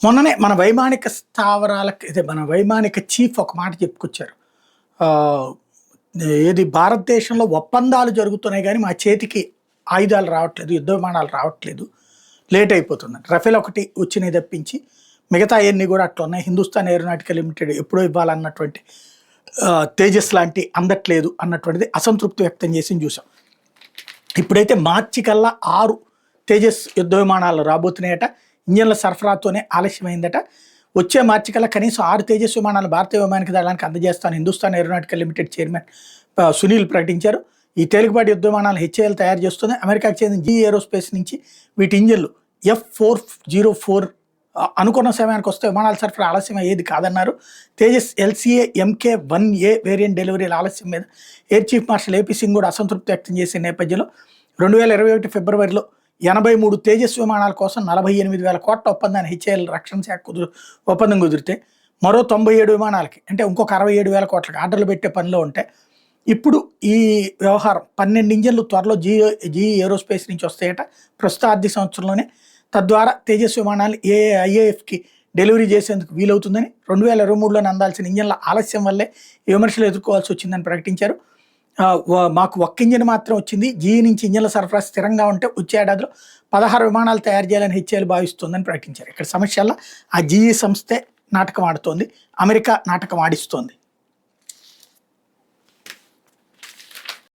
మొన్ననే మన వైమానిక స్థావరాలకు ఇదే మన వైమానిక చీఫ్ ఒక మాట చెప్పుకొచ్చారు. ఆహ్, ఏది భారతదేశంలో ఒప్పందాలు జరుగుతున్నాయి గానీ, మా చేతికి ఆయుధాలు రావట్లేదు, యుద్ధ విమానాలు రావట్లేదు. లేట్ అయిపోతుందని. రఫేల్ ఒకటి వచ్చినయి తప్పించి, మిగతా అయన్నీ గూడా అట్లున్నాయి. హిందుస్థాన్ ఏరోనాటికల్ లిమిటెడ్ ఎప్పుడో ఇవ్వాలన్నటువంటి తేజస్ లాంటి అందట్లేదు అన్నటువంటిది అసంతృప్తి వ్యక్తం చేసింది చూసాం. ఇప్పుడైతే మార్చి కల్లా 6 తేజస్ యుద్ధ విమానాలు రాబోతున్నాయట. ఇంజన్ల సరఫరాతోనే ఆలస్యమైందట. వచ్చే మార్చి కల్లా కనీసం 6 తేజస్ విమానాలు భారతీయ వైమానిక దళానికి అందజేస్తాను Hindustan Aeronautical Limited chairman Sunil ప్రకటించారు. ఈ తేలికపాటి యుద్ధ విమానాలు హెచ్ఏఎల్ తయారు చేస్తుంది. అమెరికాకు చెందిన జీ ఏరోస్పేస్ నుంచి వీటి ఇంజన్లు F404 అనుకున్న సమయానికి వస్తే విమానాల సరఫరా ఆలస్యం అయ్యేది కాదన్నారు. తేజస్ ఎల్సీఏ MK1A వేరియంట్ డెలివరీల ఆలస్యం మీద air chief marshal AP Singh కూడా అసంతృప్తి వ్యక్తం చేసిన నేపథ్యంలో 2021 ఫిబ్రవరిలో 83 తేజస్ విమానాల కోసం 48,000 కోట్ల ఒప్పందాన్ని హెచ్ఏఎల్ రక్షణ శాఖ ఒప్పందం కుదిరితే మరో 97 విమానాలకి అంటే ఇంకొక 67,000 కోట్లకి ఆర్డర్లు పెట్టే పనిలో ఉంటే ఇప్పుడు ఈ వ్యవహారం 12 ఇంజన్లు త్వరలో జీ ఏరోస్పేస్ నుంచి వస్తాయట ప్రస్తుత ఆర్థిక సంవత్సరంలోనే. తద్వారా తేజస్ విమానాలు ఐఏఎఫ్కి డెలివరీ చేసేందుకు వీలవుతుందని, 2023లోనే అందాల్సిన ఇంజన్ల ఆలస్యం వల్లే ఈ విమర్శలు ఎదుర్కోవాల్సి వచ్చిందని ప్రకటించారు. మాకు ఒక్క ఇంజిన్ మాత్రం వచ్చింది, జీఈ నుంచి ఇంజన్ల సరఫరా స్థిరంగా ఉంటే వచ్చే ఏడాదిలో 16 విమానాలు తయారు చేయాలని హెచ్ఏఎల్ భావిస్తుందని ప్రకటించారు. ఇక్కడ సమస్యల్లో ఆ జీఈ సంస్థే నాటకం ఆడుతోంది, అమెరికా నాటకం ఆడిస్తోంది.